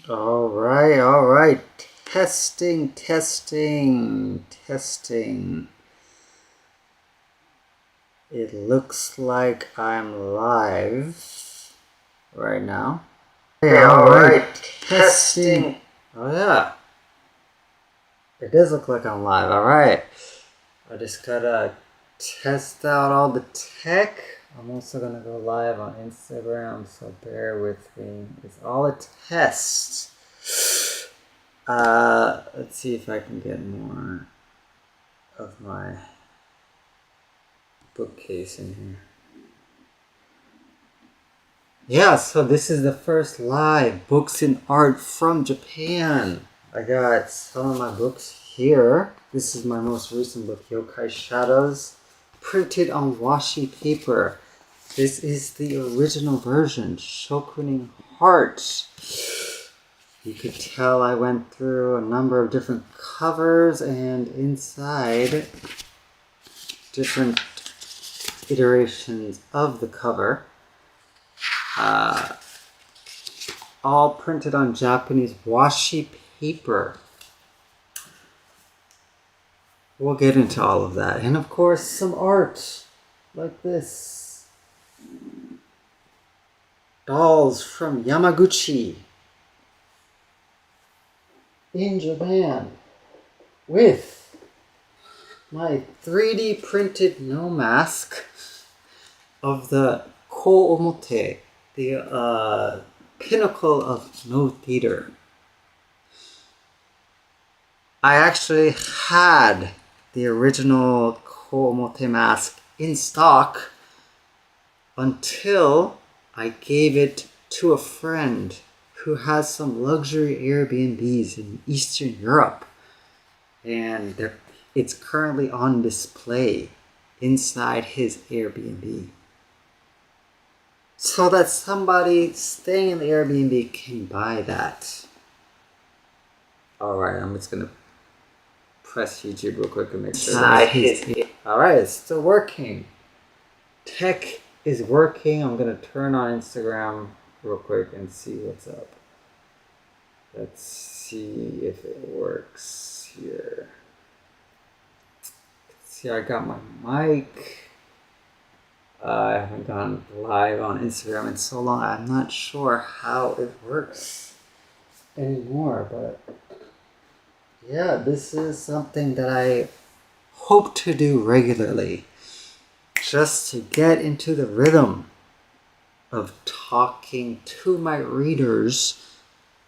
All right. Testing. It looks like I'm live right now. All right. Testing. Oh yeah. It does look like I'm live. All right. I just gotta test out all the tech. I'm also gonna go live on Instagram, so bear with me. It's all a test. Let's see if I can get more of my bookcase in here. Yeah, so this is the first live books and art from Japan. I got some of my books here. This is my most recent book, Yokai Shadows, printed on washi paper. This is the original version, Shokunin Heart. You could tell I went through a number of different covers, and inside different iterations of the cover. All printed on Japanese washi paper. We'll get into all of that. And of course, some art like this. Dolls from Yamaguchi in Japan with my 3D printed no mask of the Ko-Omote, the pinnacle of no theater. I actually had the original Ko-Omote mask in stock until I gave it to a friend who has some luxury Airbnbs in Eastern Europe. And it's currently on display inside his Airbnb, so that somebody staying in the Airbnb can buy that. Alright, I'm just gonna press YouTube real quick and make sure. Alright, it's still working. Tech is working. I'm gonna turn on Instagram real quick and see what's up. Let's see if it works here. See, I got my mic. I haven't gone live on Instagram in so long. I'm not sure how it works anymore, but yeah, this is something that I hope to do regularly, just to get into the rhythm of talking to my readers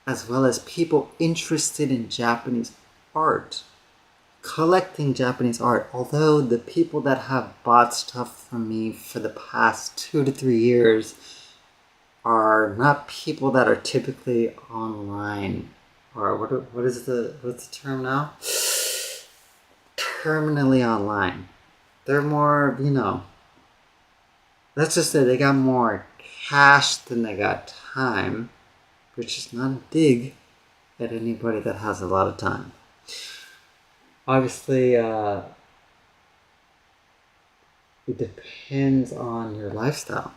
as well as people interested in Japanese art, collecting Japanese art. Although the people that have bought stuff from me for the past 2 to 3 years are not people that are typically online, or what's the term now? Terminally online. They're more, let's just say they got more cash than they got time, which is not a dig at anybody that has a lot of time. Obviously, it depends on your lifestyle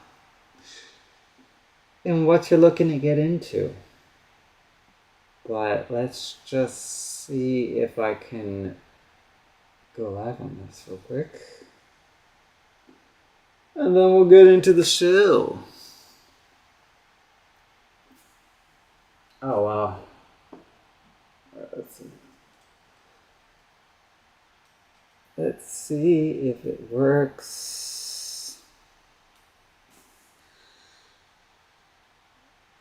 and what you're looking to get into. But let's just see if I can go live on this real quick. And then we'll get into the show. Oh, wow. Let's see. Let's see if it works.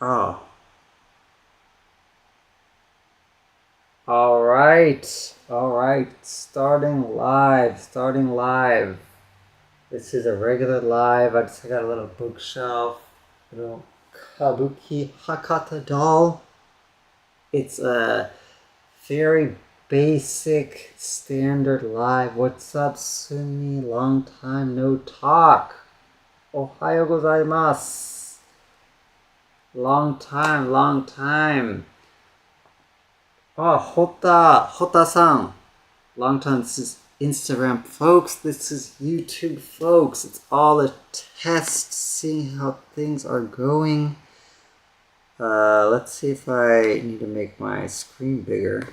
Oh. All right. Starting live. This is a regular live. I just got a little bookshelf, little Kabuki Hakata doll. It's a very basic, standard live. What's up, Sumi? Long time no talk. Ohayo gozaimasu. Long time. Oh, Hota-san. Long time. This is Instagram, folks. This is YouTube, folks. It's all a test, seeing how things are going. Let's see if I need to make my screen bigger.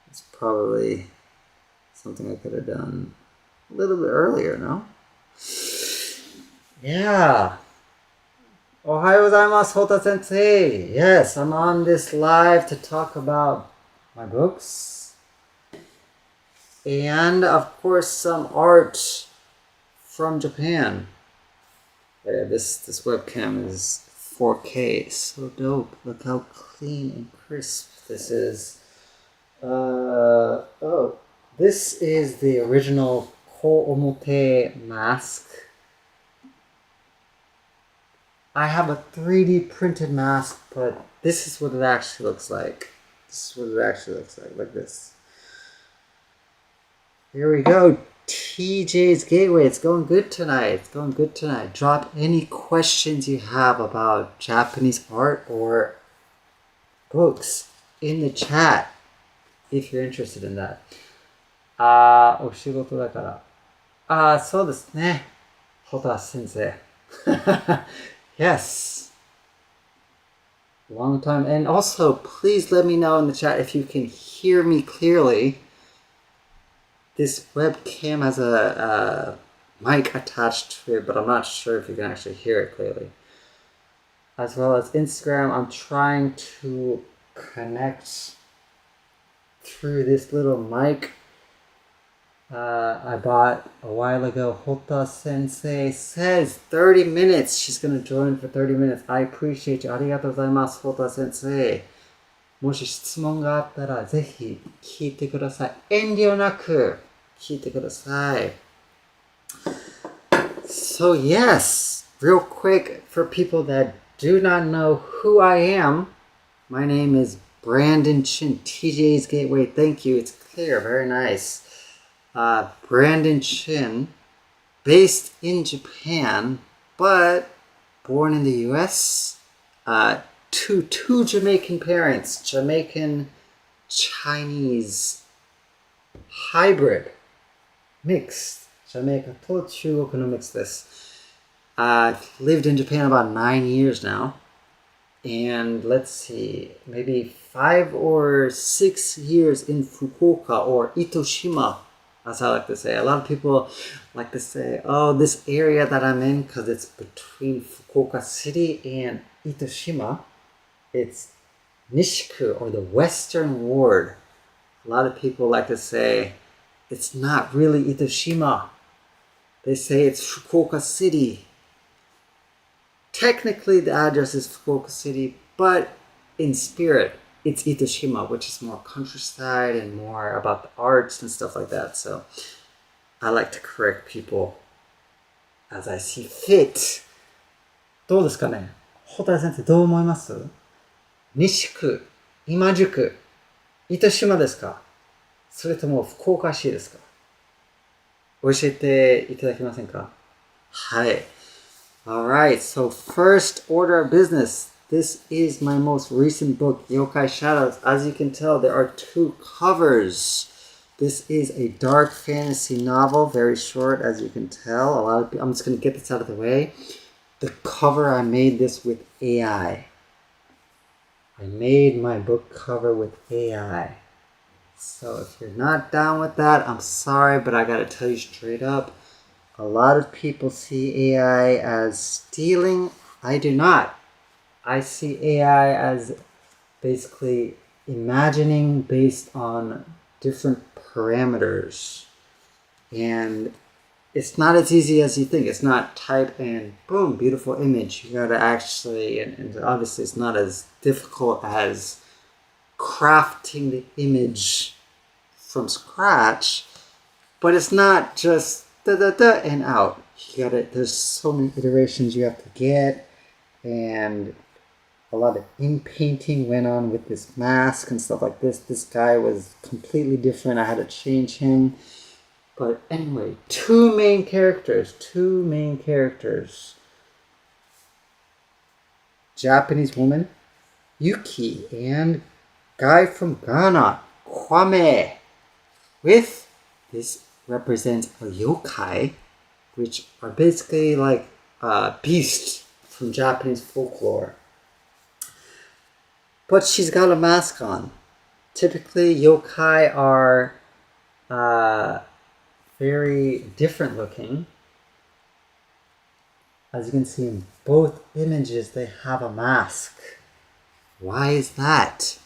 It's probably something I could have done a little bit earlier, no? Yeah. Ohayou gozaimasu, Hota sensei. Yes, I'm on this live to talk about my books. And of course some art from Japan. Yeah, this webcam is 4K. So dope. Look how clean and crisp this is. Oh, this is the original Ko Omote mask. I have a 3D printed mask, but this is what it actually looks like. This is what it actually looks like this. Here we go. TJ's Gateway. It's going good tonight. It's going good tonight. Drop any questions you have about Japanese art or books in the chat if you're interested in that. お仕事だから。そうですね。ホタ先生。Yes. Long time. And also, please let me know in the chat if you can hear me clearly. This webcam has a mic attached to it, but I'm not sure if you can actually hear it clearly. As well as Instagram, I'm trying to connect through this little mic I bought a while ago. Hota Sensei says 30 minutes. She's going to join for 30 minutes. I appreciate you. ありがとうございます、Hota Sensei. もし質問があったらぜひ聞いてください。遠慮なく聞いてください。So yes, real quick for people that do not know who I am, my name is Brandon Chin, TJ's Gateway. Thank you. It's clear. Very nice. Brandon Chin, based in Japan, but born in the US. Two Jamaican parents, Jamaican Chinese hybrid, mixed. Jamaica と中国の mix です。I've lived in Japan about 9 years now. And let's see, maybe 5 or 6 years in Fukuoka or Itoshima, as I like to say. A lot of people like to say, oh, this area that I'm in, because it's between Fukuoka City and Itoshima, it's Nishiku, or the Western Ward. A lot of people like to say, it's not really Itoshima. They say it's Fukuoka City. Technically, the address is Fukuoka City, but in spirit, it's Itoshima, which is more countryside and more about the arts and stuff like that. So I like to correct people as I see fit. どうですかね？ホタル先生どう思います？西区、今宿、糸島ですか？それとも福岡市ですか？教えていただけませんか？はい。Alright, so first order of business. This is my most recent book, Yokai Shadows. As you can tell, there are 2 covers. This is a dark fantasy novel, very short, as you can tell. I'm just going to get this out of the way. The cover, I made this with AI. I made my book cover with AI. So if you're not down with that, I'm sorry, but I gotta tell you straight up. A lot of people see AI as stealing. I do not. I see AI as basically imagining based on different parameters. And it's not as easy as you think. It's not type and boom, beautiful image. You gotta actually, and obviously it's not as difficult as crafting the image from scratch, but it's not just da and out. You gotta, there's so many iterations you have to get, and a lot of in-painting went on with this mask and stuff like this. This guy was completely different. I had to change him. But anyway, two main characters. Japanese woman, Yuki, and guy from Ghana, Kwame. With this represents a yokai, which are basically like beasts from Japanese folklore. but she's got a mask on. Typically, yokai are very different looking. As you can see in both images, they have a mask. Why is that?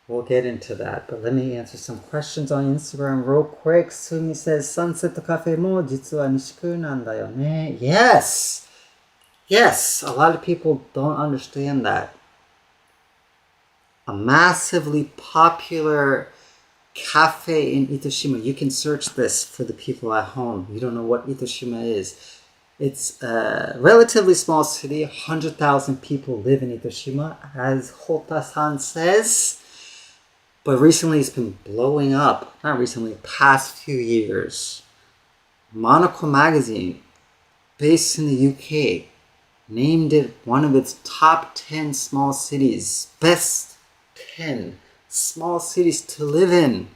We'll get into that, but let me answer some questions on Instagram real quick. Sumi says, Sunset Cafe mo jitsu wa Nishiku nan da yo ne. Yes! Yes! A lot of people don't understand that. A massively popular cafe in Itoshima. You can search this for the people at home. You don't know what Itoshima is. It's a relatively small city. 100,000 people live in Itoshima, as Hota-san says. But recently it's been blowing up. Not recently, past few years. Monocle magazine, based in the UK, named it one of its top 10 small cities. Best 10 small cities to live in.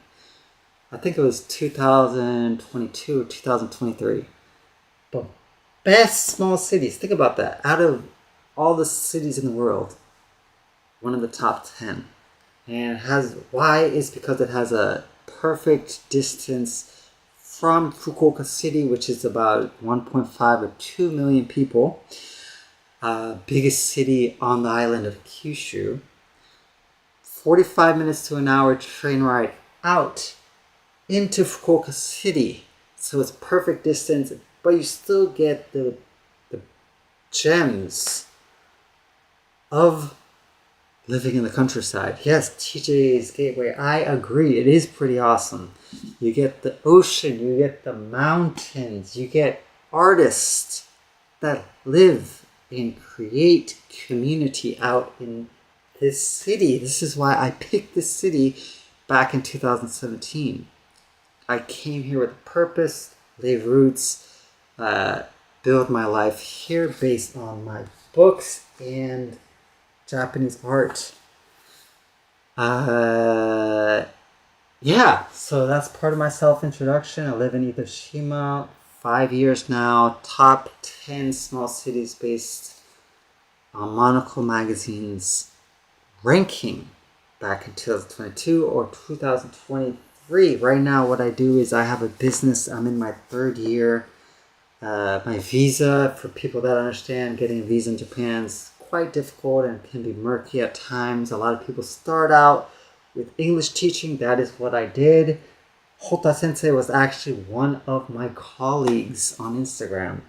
I think it was 2022 or 2023. But best small cities. Think about that. Out of all the cities in the world, one of the top 10. And why is because it has a perfect distance from Fukuoka City, which is about 1.5 or 2 million people. Biggest city on the island of Kyushu. 45 minutes to an hour train ride out into Fukuoka City. So it's perfect distance, but you still get the gems of living in the countryside. Yes, TJ's Gateway, I agree. It is pretty awesome. You get the ocean, you get the mountains, you get artists that live and create community out in this city. This is why I picked this city back in 2017. I came here with a purpose, lay roots, build my life here based on my books and Japanese art. Yeah, so that's part of my self-introduction. I live in Itoshima, 5 years now. Top 10 small cities based on Monocle Magazine's ranking back in 2022 or 2023. Right now, what I do is I have a business. I'm in my 3rd year. My visa, for people that understand, getting a visa in Japan is quite difficult and can be murky at times. A lot of people start out with English teaching. That is what I did. Hota Sensei was actually one of my colleagues on Instagram.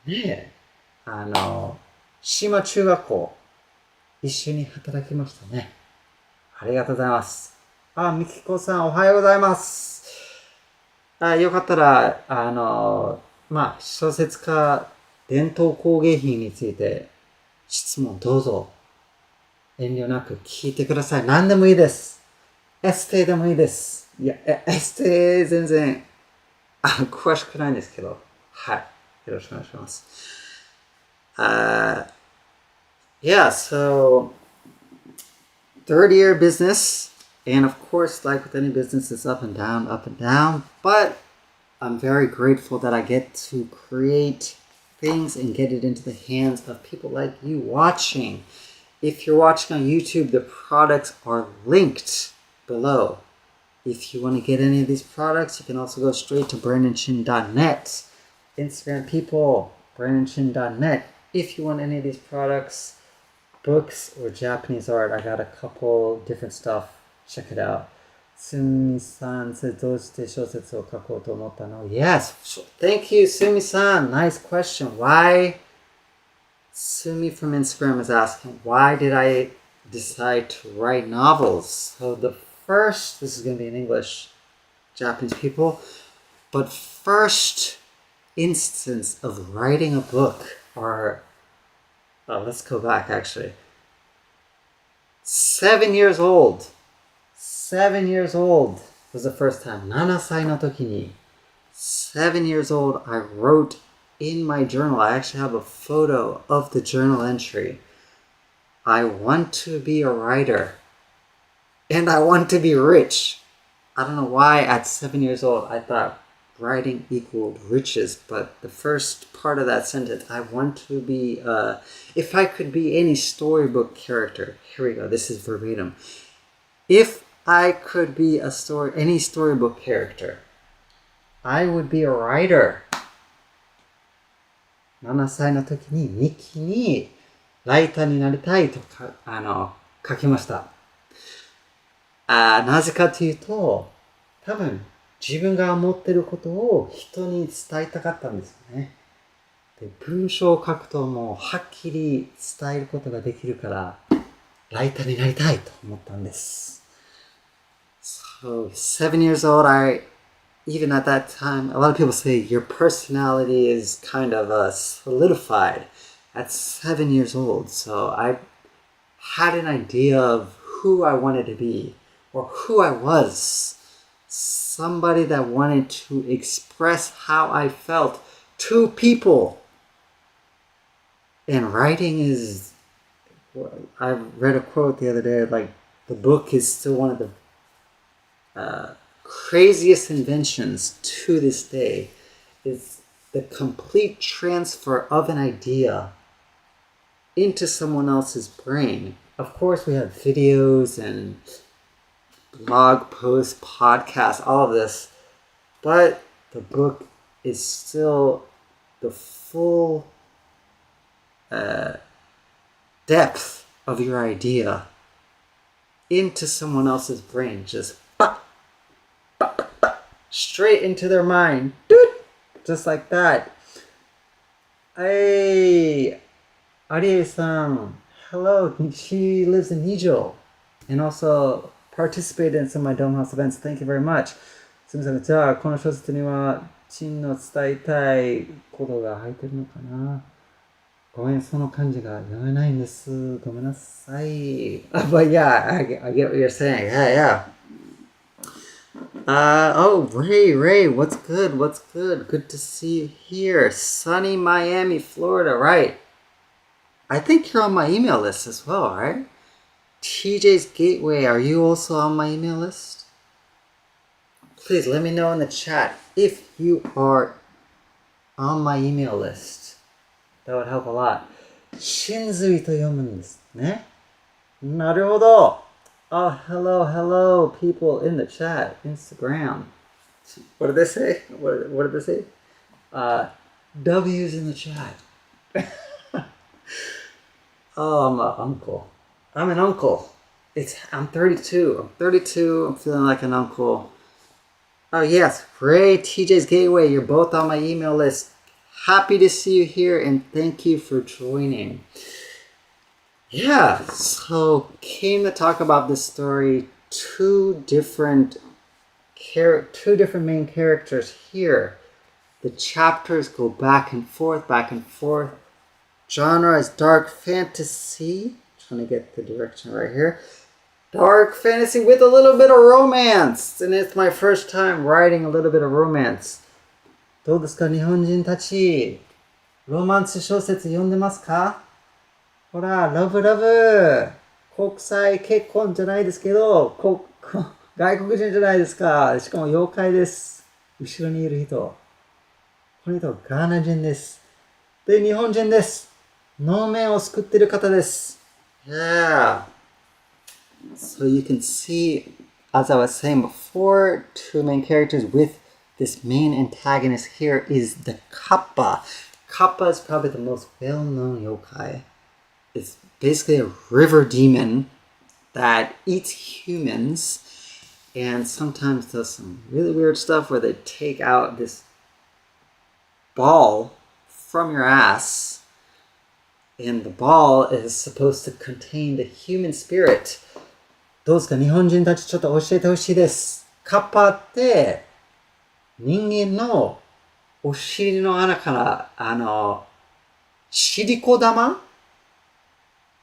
ねえ、島中学校一緒に働きましたね。ありがとうございます。みきこさんおはようございます。よかったら小説家伝統工芸品について質問どうぞ遠慮なく聞いてください。何でもいいです。エステでもいいです。いや、エステ全然詳しくないんですけど、はい。よろしくお願いします。Yeah, so 3rd year business, and of course, like with any business, it's up and down, but I'm very grateful that I get to create things and get it into the hands of people like you watching. If you're watching on YouTube, the products are linked below. If you want to get any of these products, you can also go straight to brandonchin.net. Instagram people, brandonchin.net. If you want any of these products, books or Japanese art, I got a couple different stuff. Check it out. Sumi-san says, どうして小説を書こうと思ったの? Yes, thank you, Sumi-san. Nice question. Why? Sumi from Instagram is asking, why did I decide to write novels? So the first, this is going to be in English, Japanese people, but first instance of writing a book, or let's go back actually. 7 years old. 7 years old was the first time. 7歳の時に 7 years old, I wrote in my journal. I actually have a photo of the journal entry. I want to be a writer. And I want to be rich. I don't know why at 7 years old I thought writing equaled riches, but the first part of that sentence, I want to be, if I could be any storybook character, here we go, this is verbatim. If I could be any storybook character, I would be a writer. 7歳の時に日記にライターになりたいと書きました。なぜかというと、多分自分が思っていることを人に伝えたかったんですよね。で、文章を書くともうはっきり伝えることができるから、ライターになりたいと思ったんです。So, 7 years old, even at that time, a lot of people say your personality is kind of solidified at 7 years old. So I had an idea of who I wanted to be or who I was. Somebody that wanted to express how I felt to people. And writing is, I read a quote the other day, like the book is still one of the craziest inventions to this day. Is the complete transfer of an idea into someone else's brain. Of course, we have videos and blog posts, podcasts, all of this, but the book is still the full depth of your idea into someone else's brain. Just straight into their mind. Just like that. Hey, Arie-san. Hello. She lives in Nijo and also participated in some of my Dome House events. Thank you very much. すみません。じゃあ、この小説には、チンの伝えたいことが入ってるのかな。ごめん、その漢字が読めないんです。ごめんなさい。But yeah, I get what you're saying. Yeah. Oh, Ray, what's good? Good to see you here. Sunny Miami, Florida, right? I think you're on my email list as well, right? TJ's Gateway, are you also on my email list? Please let me know in the chat if you are on my email list. That would help a lot. 真髄と読むんですね。なるほど。Oh, hello, people in the chat, Instagram. What did they say? What did they say? W's in the chat. Oh, I'm an uncle. I'm an uncle. I'm 32. I'm feeling like an uncle. Oh, yes. Ray, TJ's Gateway. You're both on my email list. Happy to see you here and thank you for joining. Yeah, so came to talk about this story. Two different main characters here. The chapters go back and forth. Genre is dark fantasy. Trying to get the direction right here. Dark fantasy with a little bit of romance. And it's my first time writing a little bit of romance. どうですか、日本人たち。ロマンス小説読んでますか？ほら、ラブ。国際結婚じゃないですけど、外国人じゃないですか。しかも妖怪です。後ろにいる人。この人、ガーナ人です。で、日本人です。能面を救っている方です。Yeah. So you can see, as I was saying before, two main characters with this main antagonist here is the Kappa. Kappa is probably the most well-known yokai. It's basically a river demon that eats humans and sometimes does some really weird stuff where they take out this ball from your ass and the ball is supposed to contain the human spirit. どうですか、日本人たちちょっと教えてほしいです。カッパって人間のお尻の穴からシリコ玉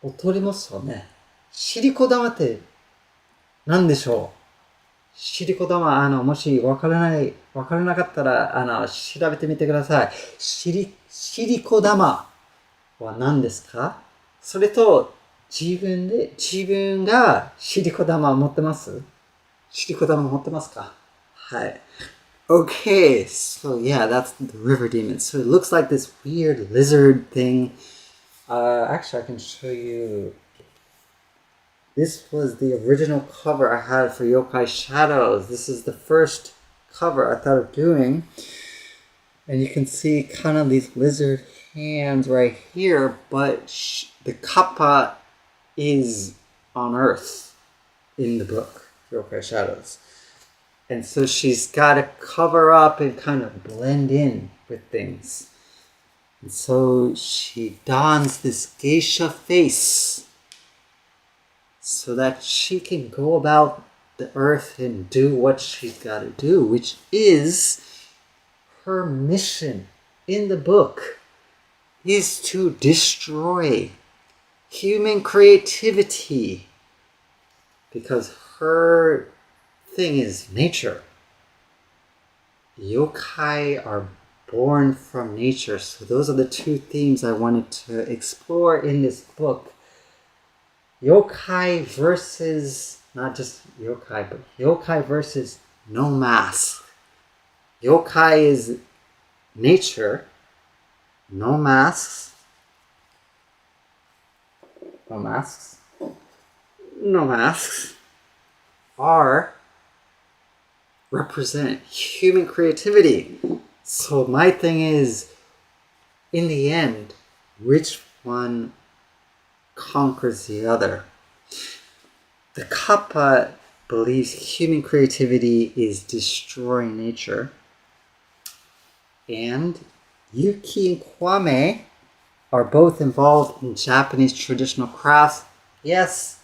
を取りますよね。シリコ玉って何でしょう？シリコ玉、もしわからなかったら、調べてみてください。シリコ玉は何ですか？それと、自分がシリコ玉を持ってます？シリコ玉持ってますか？はい。Okay, so yeah, that's the river demon. So it looks like this weird lizard thing. Actually, I can show you. This was the original cover I had for Yokai Shadows. This is the first cover I thought of doing. And you can see kind of these lizard hands right here, but the kappa is on Earth in the book, Yokai Shadows. And so she's got to cover up and kind of blend in with things. And so she dons this geisha face so that she can go about the earth and do what she's got to do, which is her mission in the book is to destroy human creativity, because her thing is nature. Yokai are born from nature. So those are the two themes I wanted to explore in this book. Yokai versus, not just yokai, but yokai versus no mask. Yokai is nature, no masks, no masks, no masks are represent human creativity. So my thing is, in the end, which one conquers the other? The kappa believes human creativity is destroying nature, and Yuki and Kwame are both involved in Japanese traditional crafts. Yes,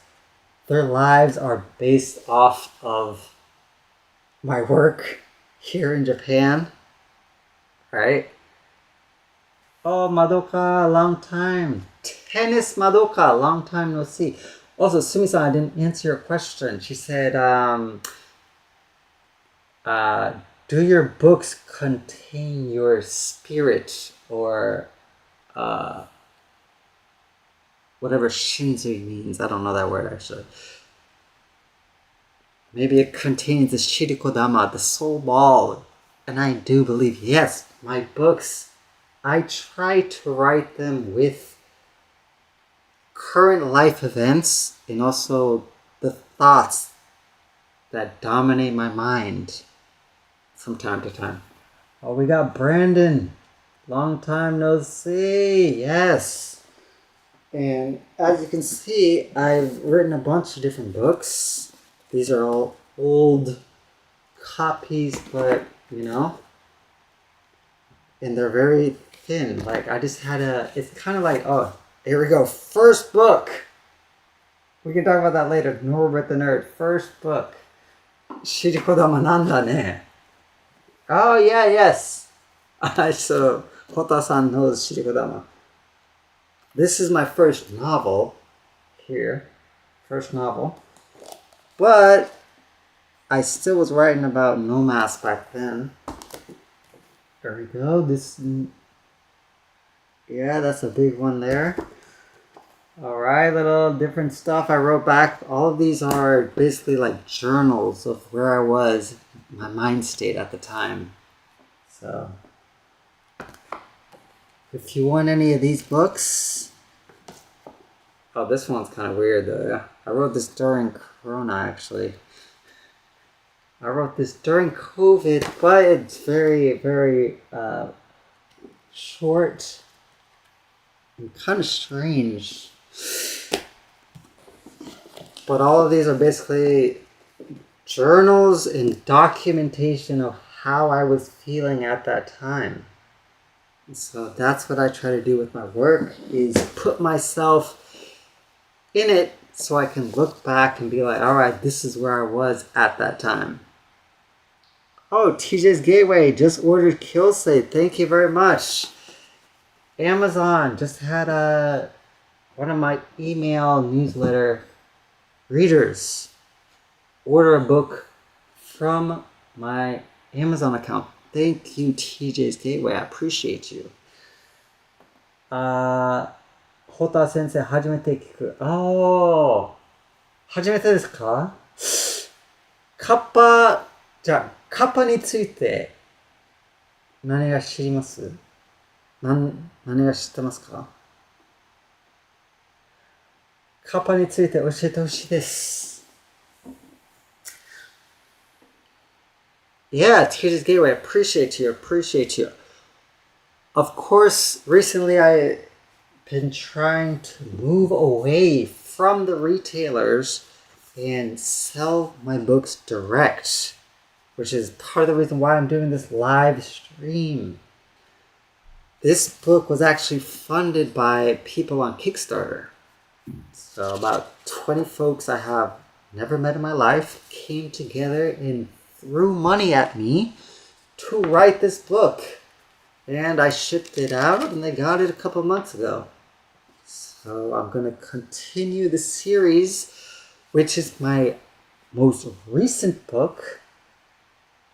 their lives are based off of my work here in Japan, right? Oh, Madoka, long time. Tennis Madoka, long time no see. Also, Sumi-san, I didn't answer your question. She said, do your books contain your spirit, or whatever shinzui means? I don't know that word actually. Maybe it contains the shirikodama, the soul ball. And I do believe, yes, my books, I try to write them with current life events and also the thoughts that dominate my mind from time to time. Oh, we got Brandon. Long time no see. Yes. And as you can see, I've written a bunch of different books. These are all old copies, but you know, and they're very thin. Like I just had it's kind of like, oh, here we go. First book. We can talk about that later. Norbert the Nerd. First book. Shirikodama nanda ne. Oh yeah, yes. So Hota-san knows Shirikodama. This is my first novel here. First novel. But I still was writing about nomads back then. There we go. This, yeah, that's a big one there. All right, little different stuff I wrote back. All of these are basically like journals of where I was, my mind state at the time. So, if you want any of these books, oh, this one's kind of weird though. I wrote this during Corona actually. I wrote this during COVID, but it's very, very short and kind of strange. But all of these are basically journals and documentation of how I was feeling at that time. And so that's what I try to do with my work, is put myself in it so I can look back and be like, all right, this is where I was at that time. Oh, TJ's Gateway just ordered Killsay. Thank you very much. Amazon just had one of my email newsletter readers order a book from my Amazon account. Thank you, TJ's Gateway. I appreciate you. Hota sensei, 初めて聞く。ああ、初めてですか？カッパ、じゃあ、カッパについて何が知ります？何が知ってますか？カッパについて教えてほしいです。Yeah, Teacher's Gateway. Appreciate you. Of course, recently I've been trying to move away from the retailers and sell my books direct, which is part of the reason why I'm doing this live stream. This book was actually funded by people on Kickstarter. So about 20 folks I have never met in my life came together and threw money at me to write this book. And I shipped it out and they got it a couple months ago. So I'm going to continue the series, which is my most recent book,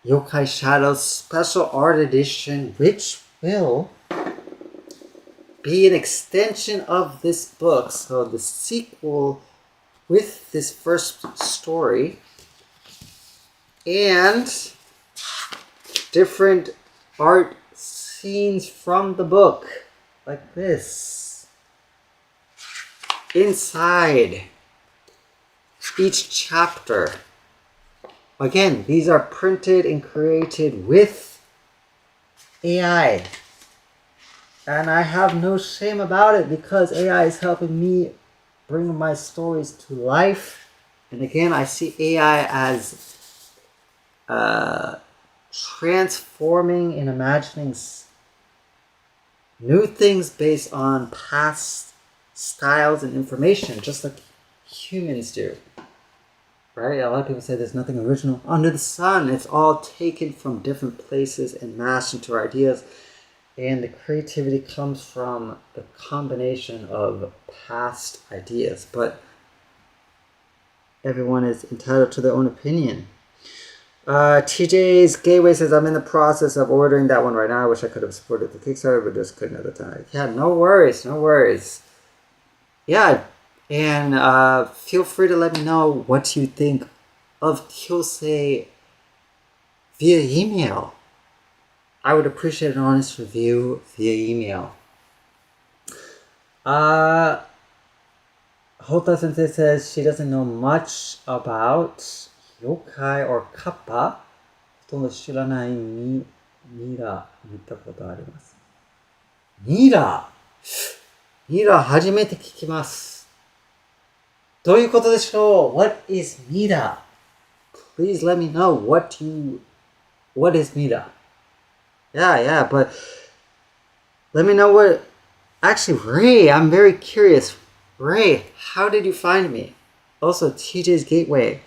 Yokai Shadows Special Art Edition, which will be an extension of this book. So the sequel with this first story and different art scenes from the book, like this. Inside each chapter. Again, these are printed and created with AI. And I have no shame about it because AI is helping me bring my stories to life. And again, I see AI as transforming and imagining new things based on past styles and information, just like humans do. Right? A lot of people say there's nothing original under the sun. It's all taken from different places and mashed into our ideas. And the creativity comes from the combination of past ideas. But everyone is entitled to their own opinion. TJ's Gateway says, I'm in the process of ordering that one right now. I wish I could have supported the Kickstarter, but just couldn't at the time. Yeah, no worries. Yeah, and feel free to let me know what you think of Kyosei via email. I would appreciate an honest review via email. Hota Sensei says she doesn't know much about yokai or kappa. ほとんど知らないミラ見たことあります。ミラ初めて聞きます。どういうことでしょう？ What is Mira? Please let me know what is Mira? Yeah, but let me know what... Actually, Ray, I'm very curious. Ray, how did you find me? Also, TJ's Gateway.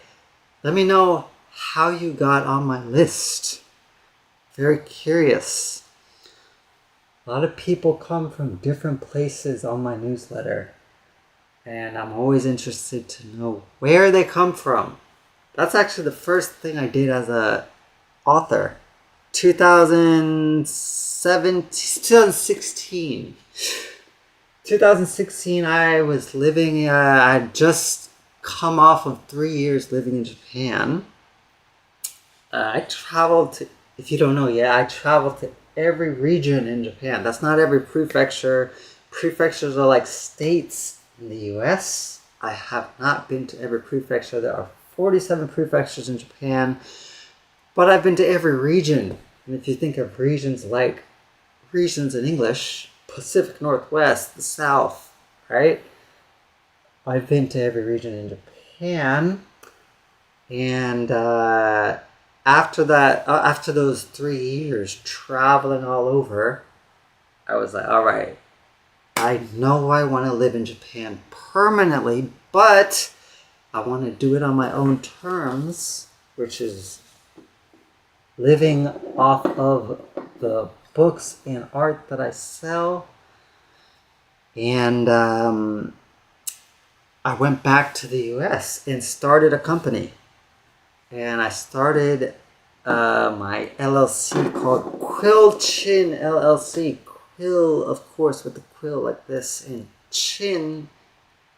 Let me know how you got on my list. Very curious. A lot of people come from different places on my newsletter. And I'm always interested to know where they come from. That's actually the first thing I did as a author. 2016. 2016, I was living, I had just come off of 3 years living in Japan. I traveled to, if you don't know yet, I traveled to every region in Japan. That's not every prefecture. Prefectures are like states in the US. I have not been to every prefecture. There are 47 prefectures in Japan, but I've been to every region. And if you think of regions like regions in English, Pacific Northwest, the South, right? I've been to every region in Japan. And after that, after those 3 years traveling all over, I was like, all right, I know I want to live in Japan permanently, but I want to do it on my own terms, which is living off of the books and art that I sell. And I went back to the US and started a company. And I started my LLC called Quill Chin LLC. Quill, of course, with the quill like this, and Chin,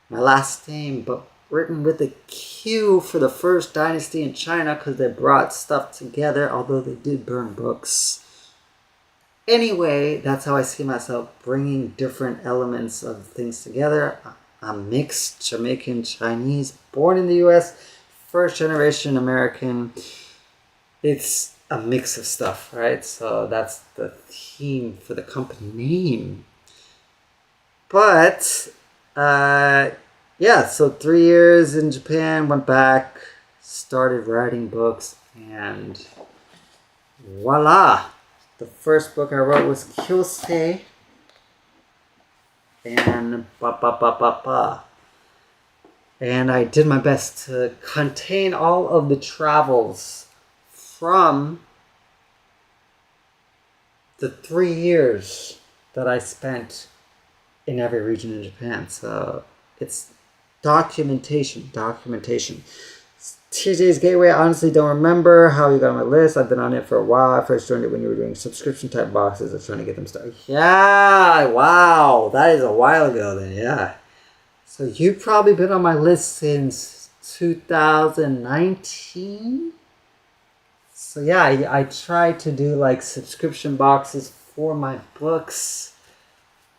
my last name, but written with a Q for the first dynasty in China because they brought stuff together, although they did burn books. Anyway, that's how I see myself, bringing different elements of things together. I'm mixed Jamaican Chinese, born in the US, first generation American. It's a mix of stuff, right? So that's the theme for the company name. But yeah, so 3 years in Japan, went back, started writing books, and voila! The first book I wrote was Kyosei, and and I did my best to contain all of the travels from the 3 years that I spent in every region in Japan. So it's documentation. TJ's Gateway, I honestly don't remember how you got on my list. I've been on it for a while. I first joined it when you were doing subscription type boxes. I was trying to get them started. Yeah, wow. That is a while ago then, yeah. So you've probably been on my list since 2019? So yeah, I tried to do like subscription boxes for my books.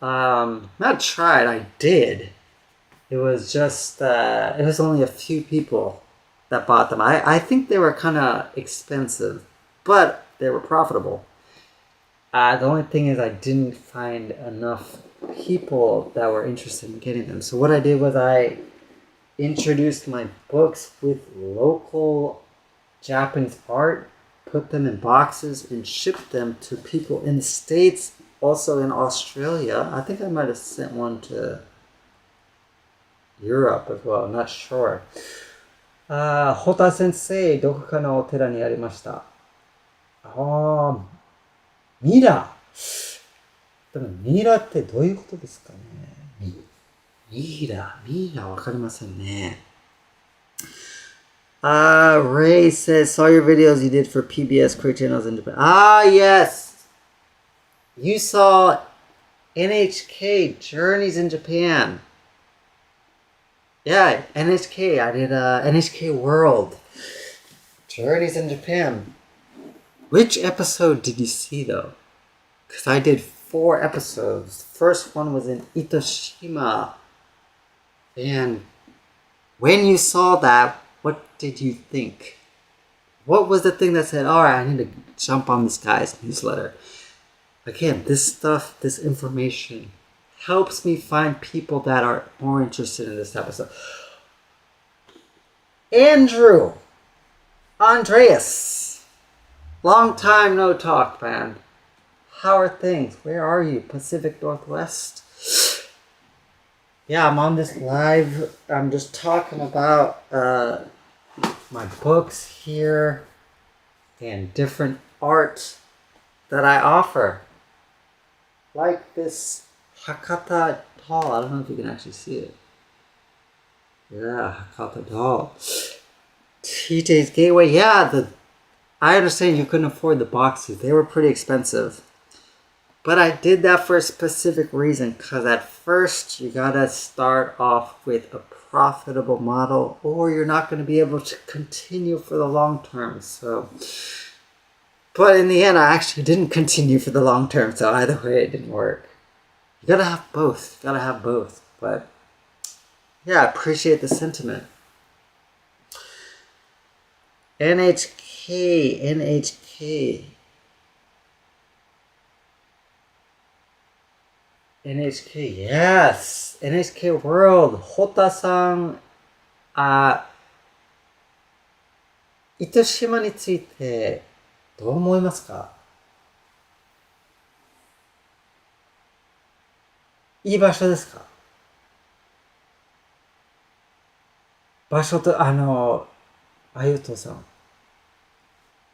Not tried, I did. It was just, it was only a few people that bought them. I think they were kind of expensive, but they were profitable. The only thing is I didn't find enough people that were interested in getting them. So what I did was I introduced my books with local Japanese art, put them in boxes, and shipped them to people in the States, also in Australia. I think I might have sent one to Europe as well, I'm not sure. ホタ先生、どこかのお寺にありました。ミラ。でもミラってどういうことですかね。ミラわかりませんね。Ray says, saw your videos you did for PBS Quick Channels in Japan. Yes! You saw NHK Journeys in Japan. Yeah, NHK. I did NHK World. Journeys in Japan. Which episode did you see though? Because I did 4 episodes. The first one was in Itoshima. And when you saw that, what did you think? What was the thing that said, alright, I need to jump on this guy's newsletter? Again, this stuff, this information helps me find people that are more interested in this episode. Andreas, long time no talk, man. How are things? Where are you? Pacific Northwest? Yeah, I'm on this live. I'm just talking about my books here and different art that I offer. Like this Hakata doll. I don't know if you can actually see it. Yeah, Hakata doll. TJ's Gateway. Yeah, I understand you couldn't afford the boxes. They were pretty expensive. But I did that for a specific reason, because at first you gotta start off with a profitable model or you're not going to be able to continue for the long term. So, but in the end I actually didn't continue for the long term, so either way it didn't work. You gotta have both. But yeah, I appreciate the sentiment. NHK, yes. NHK World. Hota-san, 糸島についてどう思いますか？いい場所ですか？場所と、あゆとさん。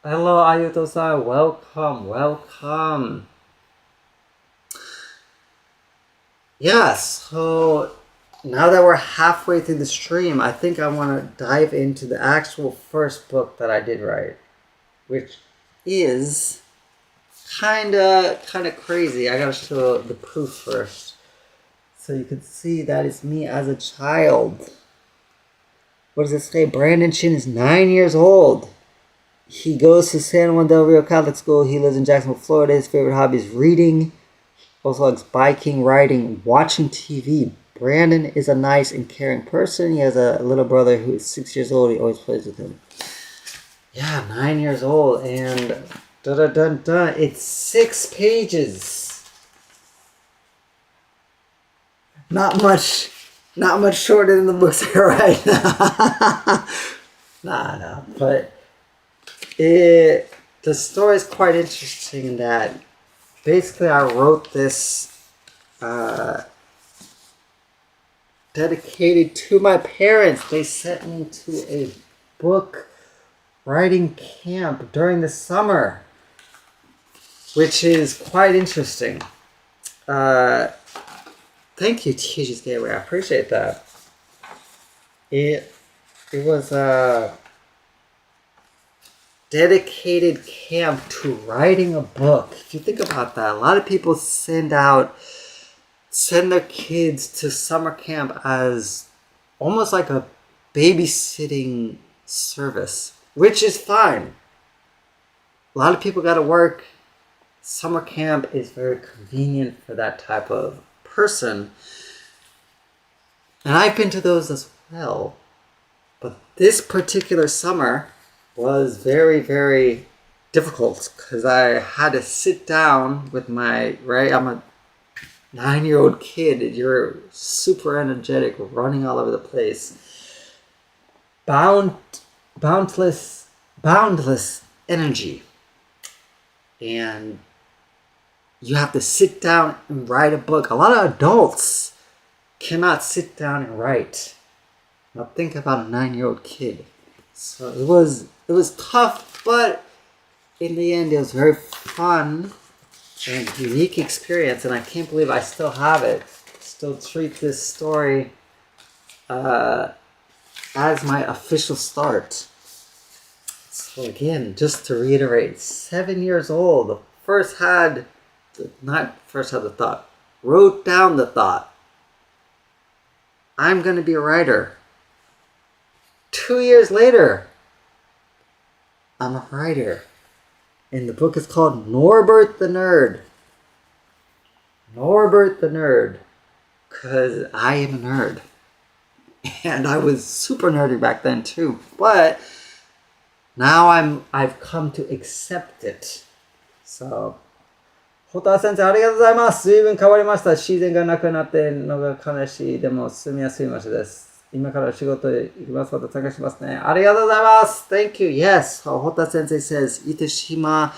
Hello, Ayuto-san. Welcome. Yes, so now that we're halfway through the stream, I think I want to dive into the actual first book that I did write, which is kind of crazy. I gotta show the proof first, so you can see that it's me as a child. What does it say? Brandon Shin is 9 years old. He goes to San Juan del Rio Catholic School. He lives in Jacksonville, Florida. His favorite hobby is reading. Also likes biking, riding, watching TV. Brandon is a nice and caring person. He has a little brother who is 6 years old. He always plays with him. Yeah, 9 years old, and da-da-dun-dun. It's 6 pages. Not much shorter than the books are right now. Nah, but the story is quite interesting in that basically I wrote this dedicated to my parents. They sent me to a book writing camp during the summer, which is quite interesting. Thank you, Teachers Gateway. I appreciate that. It was a dedicated camp to writing a book. If you think about that, a lot of people send their kids to summer camp as almost like a babysitting service, which is fine. A lot of people got to work. Summer camp is very convenient for that type of person. And I've been to those as well. But this particular summer was very, very difficult because I had to sit down with I'm a 9-year-old kid. You're super energetic, running all over the place. Boundless energy. And you have to sit down and write a book. A lot of adults cannot sit down and write. Now think about a 9-year-old kid. So it was tough, but in the end it was very fun and unique experience, and I can't believe I still have it. Still treat this story as my official start. So again, just to reiterate, 7 years old, wrote down the thought. I'm going to be a writer. 2 years later, I'm a writer. And the book is called Norbert the Nerd. Norbert the Nerd. Because I am a nerd. And I was super nerdy back then too. But now I've come to accept it. So, ホタ先生ありがとうございます。随分変わりました。自然がなくなっているのが悲しい。でも住みやすい場所です。今から仕事へ行きますこと探しますね。ありがとうございます。Thank you. Yes. Hota Sensei says Itoshima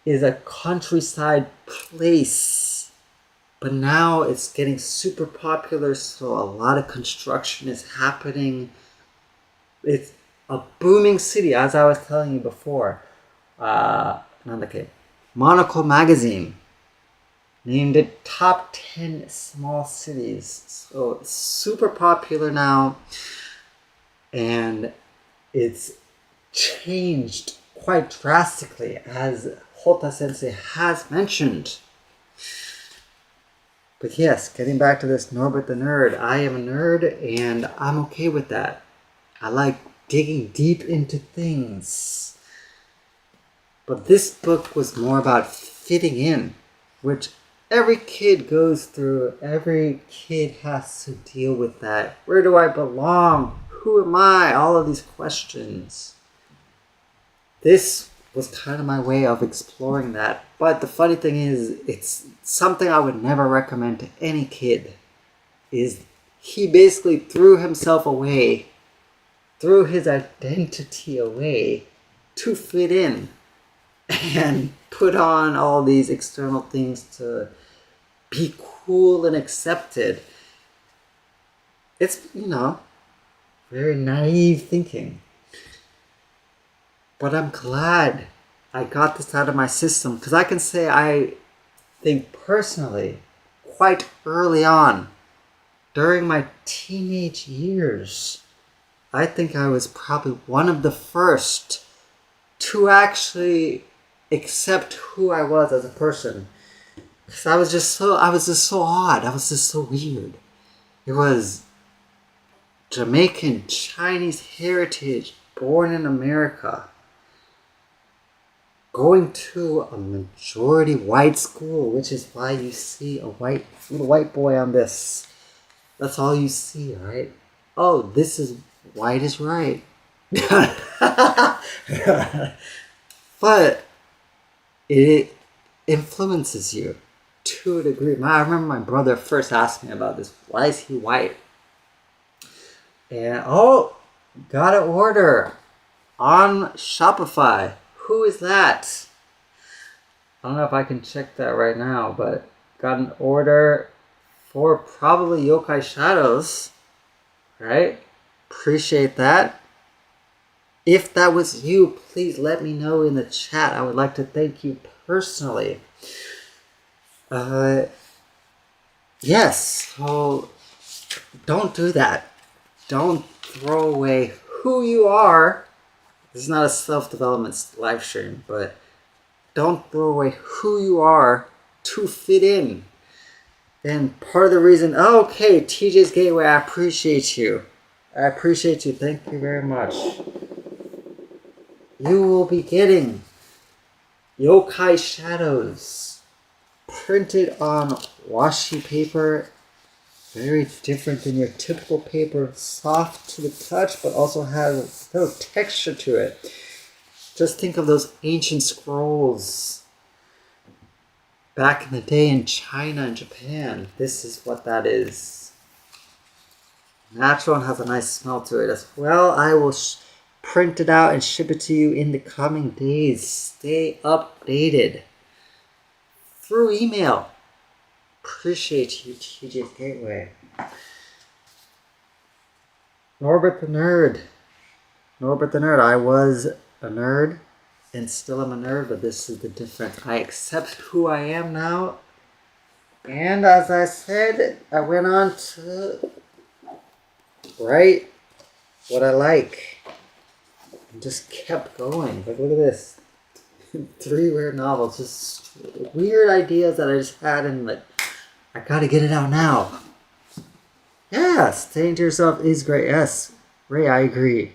is a countryside place. But now it's getting super popular, so a lot of construction is happening. It's a booming city, as I was telling you before. なんだっけ? Monaco Magazine named it top 10 small cities. So it's super popular now, and it's changed quite drastically, as Hota Sensei has mentioned. But yes, getting back to this Norbert the Nerd, I am a nerd and I'm okay with that. I like digging deep into things. But this book was more about fitting in, which every kid goes through. Every kid has to deal with that. Where do I belong? Who am I? All of these questions. This was kind of my way of exploring that. But the funny thing is, it's something I would never recommend to any kid. He basically threw himself away, threw his identity away to fit in and put on all these external things to be cool and accepted. It's, very naive thinking. But I'm glad I got this out of my system, because I can say I think personally, quite early on, during my teenage years, I think I was probably one of the first to actually accept who I was as a person. Because I was just so odd. I was just so weird. It was Jamaican, Chinese heritage, born in America. going to a majority white school, which is why you see a little white boy on this. That's all you see, right? Oh, this is white is right. But it influences you to a degree. I remember my brother first asked me about this. Why is he white? And got an order on Shopify. Who is that? I don't know if I can check that right now, but got an order for probably Yokai Shadows. Right? Appreciate that. If that was you, please let me know in the chat. I would like to thank you personally. Yes, so don't do that. Don't throw away who you are. This is not a self-development live stream, but don't throw away who you are to fit in. And part of the reason, okay, TJ's Gateway, I appreciate you. I appreciate you. Thank you very much. You will be getting Yokai Shadows printed on washi paper. Very different than your typical paper. Soft to the touch, but also has a little texture to it. Just think of those ancient scrolls back in the day in China and Japan. This is what that is. Natural and has a nice smell to it as well. I will print it out and ship it to you in the coming days. Stay updated through email. Appreciate you, TJ's Gateway. Norbert the Nerd. Norbert the Nerd. I was a nerd and still am a nerd, but this is the difference. I accept who I am now. And as I said, I went on to write what I like. And just kept going. Like, look at this. 3 weird novels. Just weird ideas that I just had and like, I gotta get it out now. Yeah, staying to yourself is great. Yes, Ray, I agree.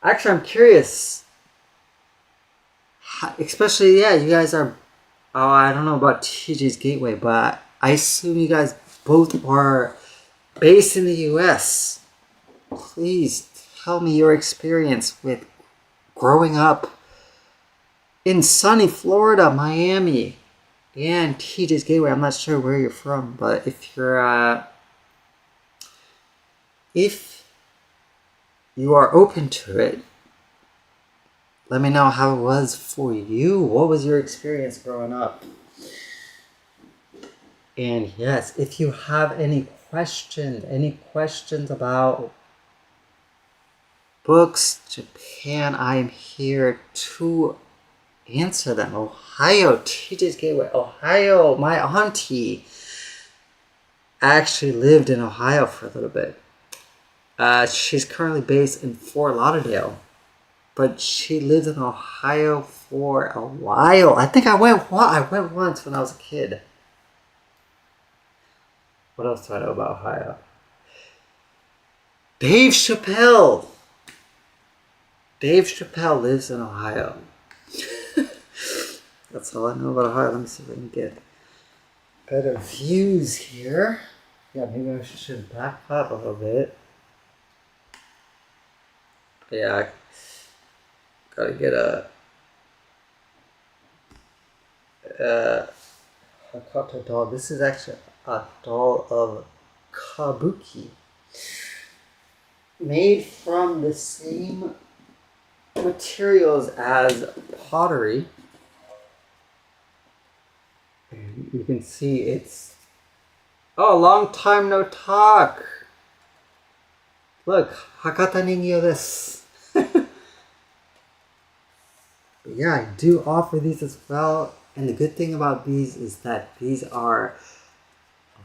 Actually, I'm curious. Especially, yeah, you guys are... Oh, I don't know about TJ's Gateway, but I assume you guys both are based in the US. Please tell me your experience with growing up in sunny Florida, Miami, and TJ's Gateway. I'm not sure where you're from, but if you are open to it, let me know how it was for you. What was your experience growing up? And yes, if you have any questions about books, Japan, I am here to answer them. Ohio, TJ's Gateway, Ohio. My auntie actually lived in Ohio for a little bit. She's currently based in Fort Lauderdale, but she lived in Ohio for a while. I think I went once when I was a kid. What else do I know about Ohio? Dave Chappelle. Dave Chappelle lives in Ohio. That's all I know about Ohio. Let me see if I can get better views here. Yeah, maybe I should back up a little bit. Yeah, I gotta get a Hakata doll. This is actually a doll of kabuki, made from the same materials as pottery. And you can see it's... Oh, long time no talk. Look, Hakata Ningyo desu. Yeah, I do offer these as well. And the good thing about these is that these are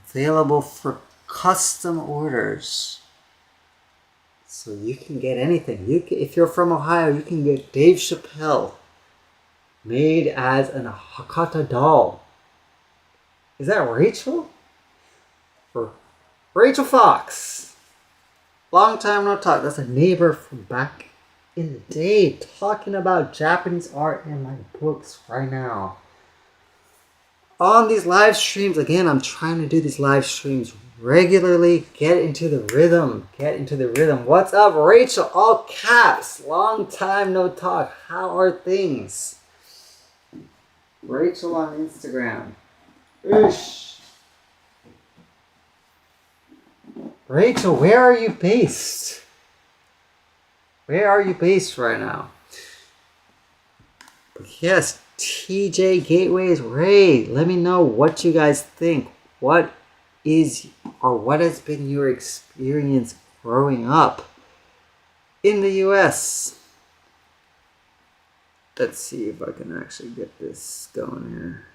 available for custom orders. So you can get anything. If you're from Ohio, you can get Dave Chappelle made as an Hakata doll. Is that Rachel? Or Rachel Fox? Long time no talk. That's a neighbor from back in the day talking about Japanese art in my books right now. On these live streams, again, I'm trying to do these live streams regularly. Get into the rhythm. Get into the rhythm. What's up, Rachel? All caps. Long time no talk. How are things? Rachel on Instagram. Oosh. Rachel, where are you based? Where are you based right now? But yes, TJ Gateways, Ray, let me know what you guys think. What is or what has been your experience growing up in the US? Let's see if I can actually get this going here.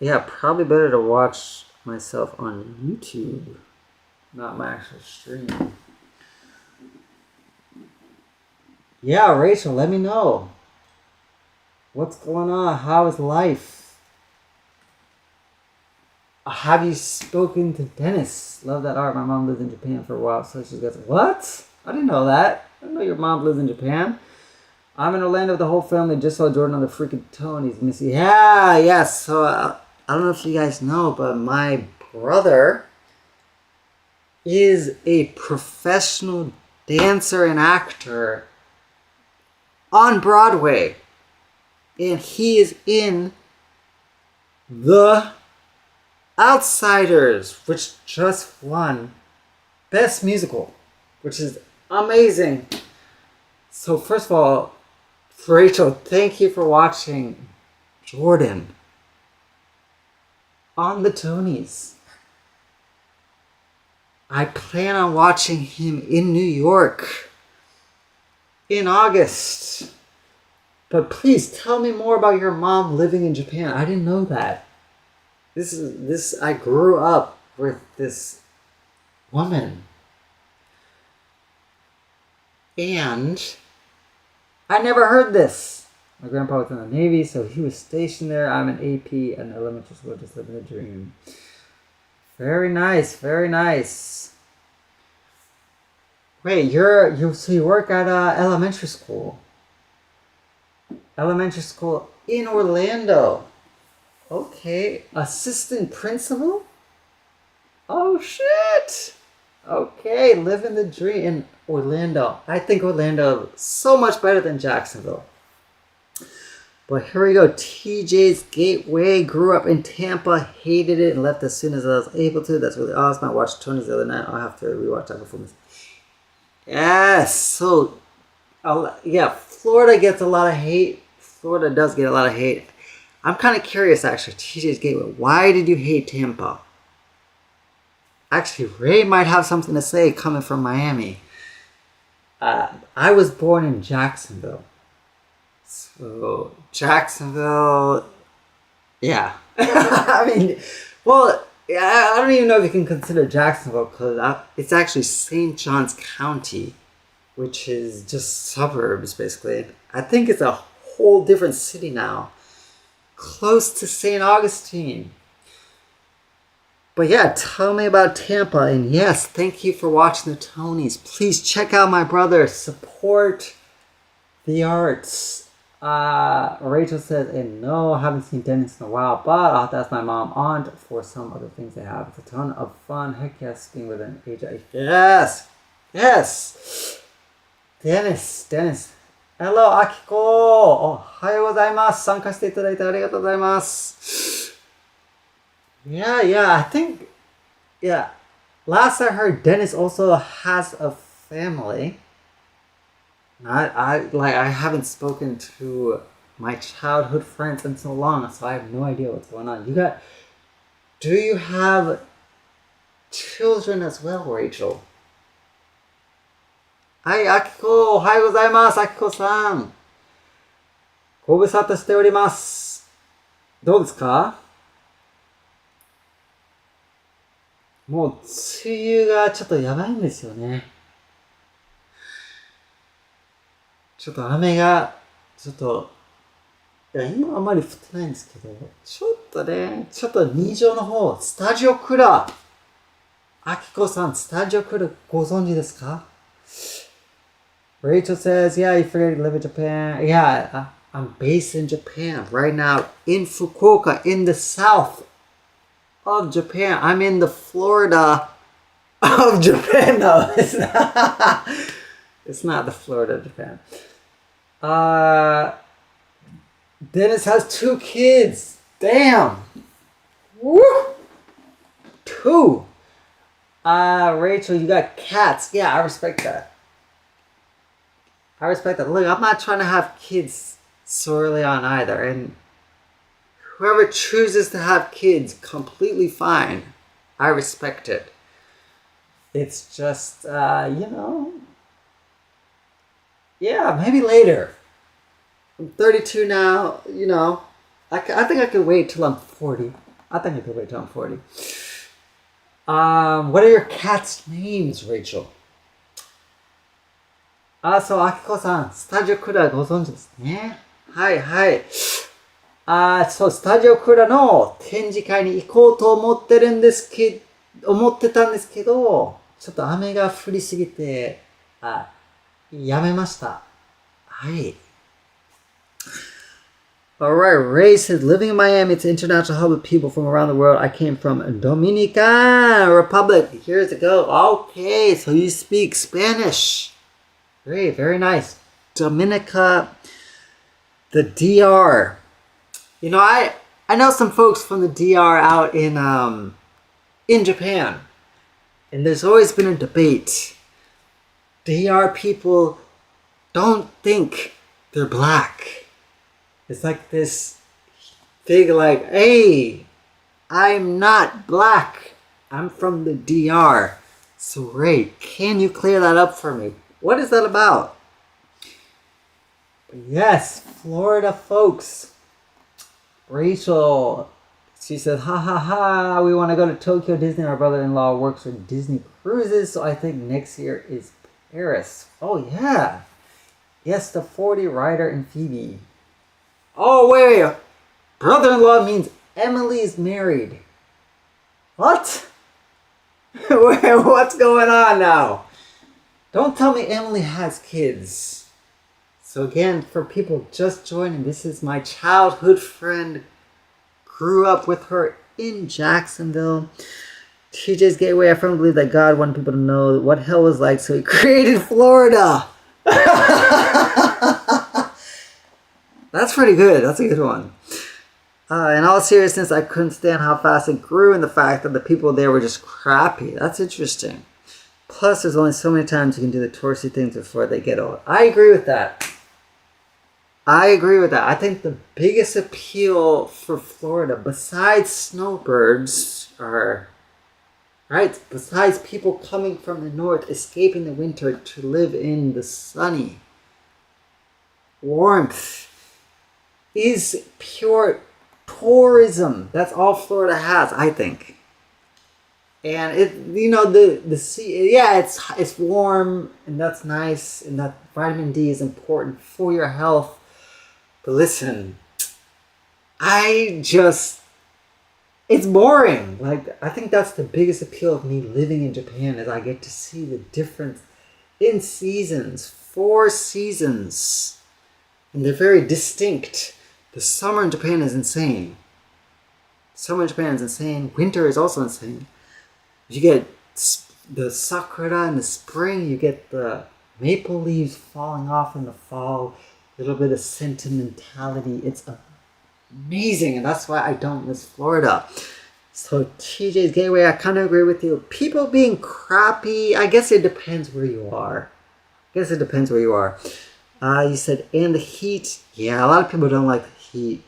Yeah, probably better to watch myself on YouTube, not my actual stream. Yeah, Rachel, let me know. What's going on? How is life? Have you spoken to Dennis? Love that art. My mom lived in Japan for a while, so she goes, what? I didn't know that. I didn't know your mom lives in Japan. I'm in Orlando with the whole family. Just saw Jordan on the freaking Tonys. Missy. Yeah, yes. So I don't know if you guys know, but my brother is a professional dancer and actor on Broadway. And he is in The Outsiders, which just won Best Musical, which is amazing. So first of all, Rachel, thank you for watching Jordan on the Tonys. I plan on watching him in New York in August. But please tell me more about your mom living in Japan. I didn't know that. I grew up with this woman. And I never heard this. My grandpa was in the Navy, so he was stationed there. I'm an AP at an elementary school, just living a dream. Very nice, very nice. Wait, so you work at elementary school? Elementary school in Orlando. Okay, assistant principal? Oh shit! Okay, living the dream in Orlando. I think Orlando is so much better than Jacksonville. But here we go. TJ's Gateway. Grew up in Tampa, hated it, and left as soon as I was able to. That's really awesome. I watched Tony's the other night. I'll have to rewatch that performance. Yes, so yeah, Florida gets a lot of hate. Florida does get a lot of hate. I'm kind of curious, actually. TJ's Gateway. Why did you hate Tampa? Actually, Ray might have something to say coming from Miami. I was born in Jacksonville. So, Jacksonville, yeah. I mean, well, I don't even know if you can consider Jacksonville because it's actually St. Johns County, which is just suburbs, basically. I think it's a whole different city now, close to St. Augustine. But yeah, tell me about Tampa. And yes, thank you for watching the Tonys. Please check out my brother. Support the arts. Rachel says, and no, I haven't seen Dennis in a while, but I'll have to ask my mom aunt for some other things they have. It's a ton of fun. Heck yes, being with an age. Yes! Yes! Dennis. Hello, Akiko! Ohayou gozaimasu. 参加していただいてありがとうございます。Yeah, I think, yeah. Last I heard, Dennis also has a family. I haven't spoken to my childhood friends in so long, so I have no idea what's going on. Do you have children as well, Rachel? Hi, Akiko. Ohayou gozaimasu, Akiko-san. ご無沙汰しております。どうですか？もう梅雨がちょっとやばいんですよね。ちょっと雨が、いや、今あんまり降ってないんですけど、ちょっと2畳の方、スタジオクラ、あきこさん、スタジオクラご存知ですか？ Rachel says, yeah, you forget you live in Japan. Yeah, I'm based in Japan right now in Fukuoka, in the south of Japan. I'm in the Florida of Japan. No, it's not. It's not the Florida of Japan. Dennis has 2 kids. Damn. Woo! 2. Rachel, you got cats. Yeah, I respect that. I respect that. Look, I'm not trying to have kids so early on either. And whoever chooses to have kids, completely fine. I respect it. It's just, yeah, maybe later. I'm 32 now, I think I could wait till I'm 40. I think I could wait till I'm 40. What are your cats' names, Rachel? そう、あきこさん、スタジオクラご存知ですね。はいはい。そう、スタジオクラの展示会に行こうと思ってたんですけど、ちょっと雨が降りすぎて、やめました。はい。Alright, Ray says, living in Miami, it's an international hub of people from around the world. I came from Dominican Republic years ago. Okay, so you speak Spanish. Great, very nice. Dominica, the DR. I know some folks from the DR out in Japan. And there's always been a debate. DR people don't think they're black. It's like this big hey, I'm not black. I'm from the DR. So Ray, can you clear that up for me? What is that about? Yes, Florida folks. Rachel, she said, ha ha ha, we want to go to Tokyo Disney. Our brother-in-law works for Disney Cruises, so I think next year is Paris. Oh yeah. Yes, the 40 Rider and Phoebe. Oh wait, brother-in-law means Emily's married. What? What's going on now? Don't tell me Emily has kids. So again, for people just joining, this is my childhood friend. Grew up with her in Jacksonville. TJ's Gateway, I firmly believe that God wanted people to know what hell was like, so he created Florida. That's pretty good. That's a good one. In all seriousness, I couldn't stand how fast it grew and the fact that the people there were just crappy. That's interesting. Plus, there's only so many times you can do the touristy things before they get old. I agree with that. I think the biggest appeal for Florida, besides snowbirds, besides people coming from the north, escaping the winter to live in the sunny warmth, is pure tourism. That's all Florida has, I think. And the sea, yeah, it's warm and that's nice, and that vitamin D is important for your health. But listen, it's boring. I think that's the biggest appeal of me living in Japan, is I get to see the difference in seasons, 4 seasons, and they're very distinct. The summer in Japan is insane. Winter is also insane. You get the sakura in the spring, you get the maple leaves falling off in the fall, a little bit of sentimentality. It's amazing, and that's why I don't miss Florida. So TJ's Gateway, I kind of agree with you. People being crappy, I guess it depends where you are. You said, and the heat. Yeah, a lot of people don't like the heat.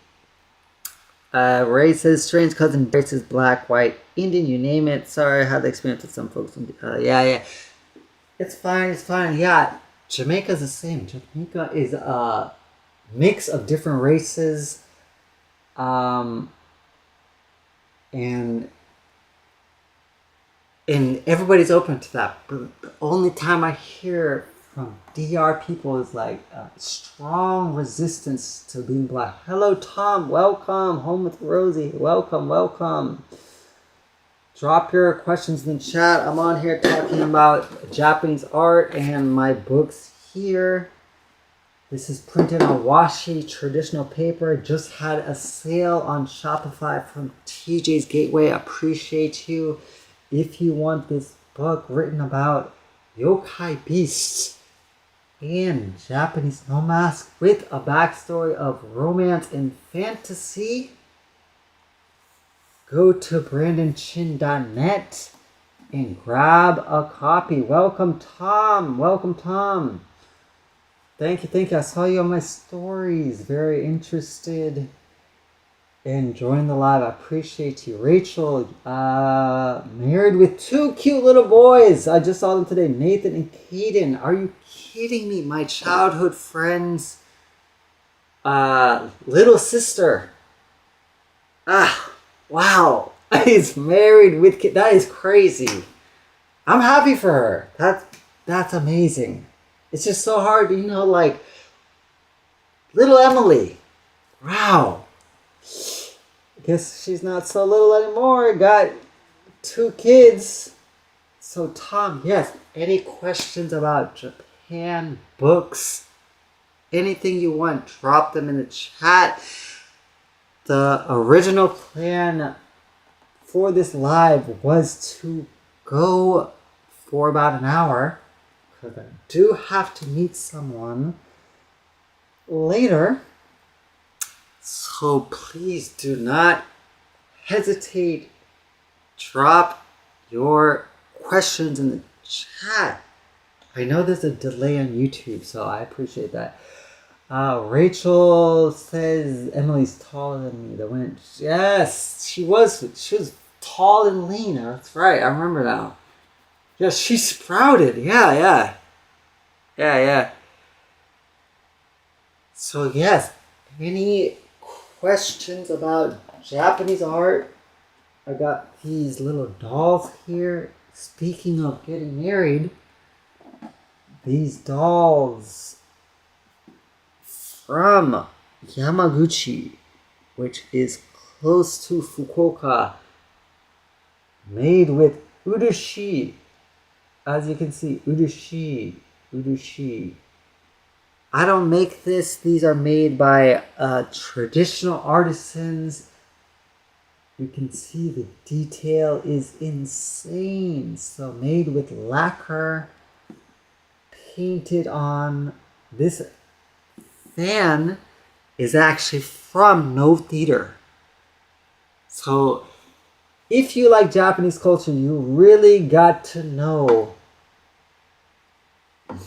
Ray says, strange cousin race is black, white, Indian, you name it. Sorry, I had the experience with some folks. Yeah. It's fine. Yeah, Jamaica's the same. Jamaica is a mix of different races. And everybody's open to that. But the only time I hear from DR people is strong resistance to being black. Hello, Tom. Welcome. Home with Rosie. Welcome. Drop your questions in the chat. I'm on here talking about Japanese art and my books here. This is printed on washi traditional paper. Just had a sale on Shopify from TJ's Gateway. Appreciate you. If you want this book written about yokai beasts and Japanese no mask with a backstory of romance and fantasy, go to brandonchin.net and grab a copy. Welcome, Tom. Welcome, Tom. Thank you. I saw you on my stories. Very interested in joining the live. I appreciate you. Rachel, married with 2 cute little boys. I just saw them today, Nathan and Caden. Are you kidding me? My childhood friend's little sister. Wow. He's married with kids. That is crazy. I'm happy for her. That's amazing. It's just so hard, like little Emily. Wow. Guess she's not so little anymore. Got 2 kids. So Tom, yes, any questions about Japan, books, anything you want, drop them in the chat. The original plan for this live was to go for about an hour, because I do have to meet someone later. So please do not hesitate. Drop your questions in the chat. I know there's a delay on YouTube, so I appreciate that. Rachel says Emily's taller than me. The winch. Yes, she was tall and lean. That's right. I remember now. Yes, she sprouted. Yeah. So yes, any questions about Japanese art? I got these little dolls here. Speaking of getting married, these dolls from Yamaguchi, which is close to Fukuoka, made with urushi. As you can see, urushi. I don't make this. These are made by traditional artisans. You can see the detail is insane. So made with lacquer, painted on. This fan is actually from No Theater. So if you like Japanese culture, you really got to know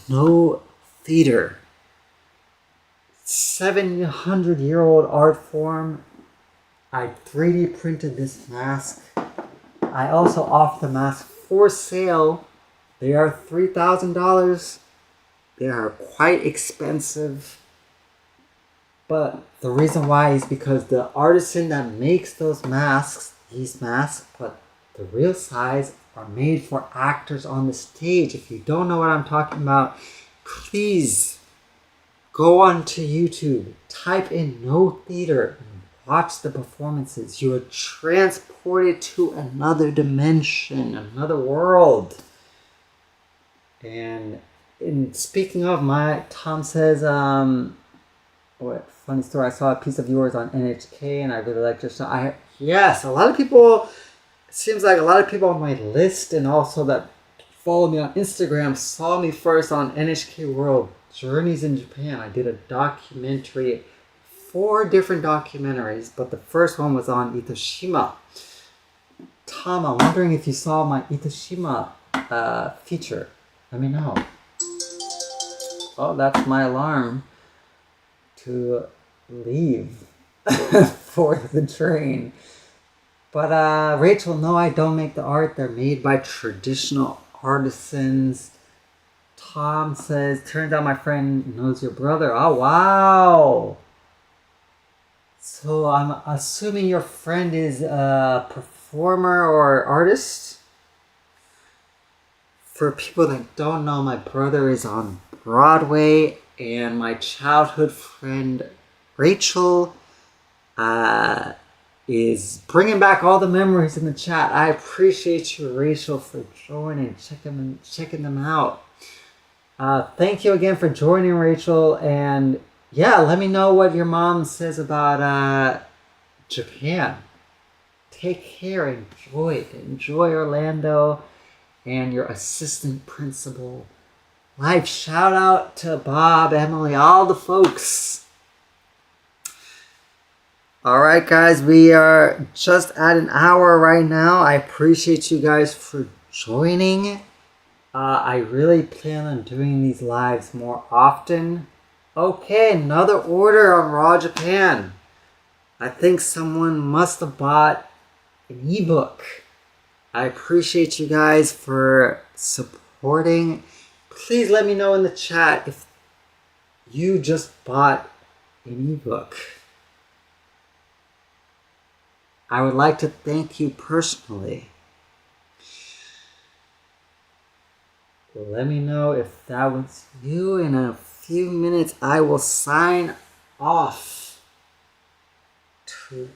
No Theater. 700-year-old art form. I 3D printed this mask. I also offer the mask for sale. They are $3,000. They are quite expensive. But the reason why is because the artisan that makes these masks, but the real size, are made for actors on the stage. If you don't know what I'm talking about, please go onto YouTube, type in No Theater, and watch the performances. You are transported to another dimension, another world. And speaking of, Tom says, what funny story, I saw a piece of yours on NHK and I really liked your show. Yes, a lot of people, it seems like a lot of people on my list and also that follow me on Instagram saw me first on NHK World Journeys in Japan. I did a documentary, 4 different documentaries, but the first one was on Itoshima. Tom, I'm wondering if you saw my Itoshima feature. Let me know. Oh, that's my alarm to leave for the train. But Rachel, no, I don't make the art. They're made by traditional artisans. Tom says, turns out my friend knows your brother. Oh, wow. So I'm assuming your friend is a performer or artist? For people that don't know, my brother is on Broadway, and my childhood friend Rachel is bringing back all the memories in the chat. I appreciate you, Rachel, for joining, checking them out. Thank you again for joining, Rachel. And yeah, let me know what your mom says about Japan. Take care. Enjoy Orlando and your assistant principal. Live shout out to Bob, Emily, all the folks. All right, guys, we are just at an hour right now. I appreciate you guys for joining. I really plan on doing these lives more often. Okay, another order on Raw Japan. I think someone must have bought an ebook. I appreciate you guys for supporting. Please let me know in the chat if you just bought an ebook. I would like to thank you personally. Let me know if that was you. In a few minutes, I will sign off to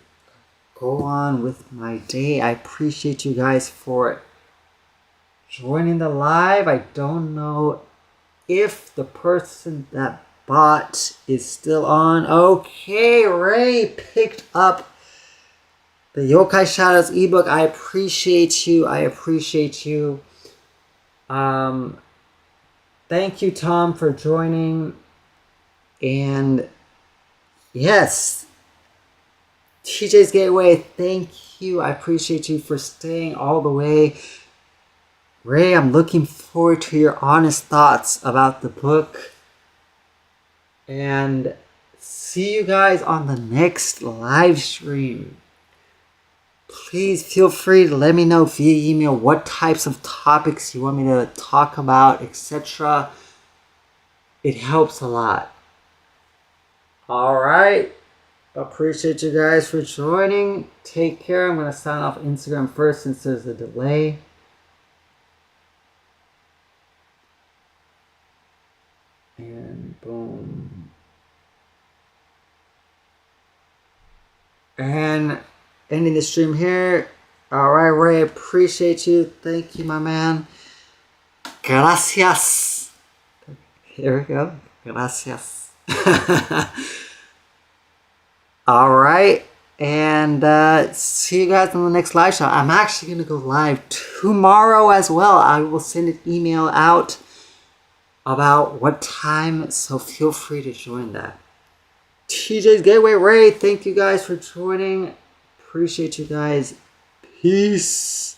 go on with my day. I appreciate you guys for joining the live. I don't know if the person that bought is still on. Okay, Ray picked up the Yokai Shadows ebook. I appreciate you. Thank you, Tom, for joining. And yes, TJ's Gateway, thank you. I appreciate you for staying all the way. Ray, I'm looking forward to your honest thoughts about the book. And see you guys on the next live stream. Please feel free to let me know via email what types of topics you want me to talk about, etc. It helps a lot. All right. Appreciate you guys for joining. Take care. I'm going to sign off Instagram first since there's a delay. And boom. And ending the stream here. All right, Ray, appreciate you. Thank you, my man. Gracias. Here we go. Gracias. All right. And see you guys on the next live show. I'm actually going to go live tomorrow as well. I will send an email out about what time, so feel free to join that. TJ's Gateway, Ray, thank you guys for joining. Appreciate you guys. Peace.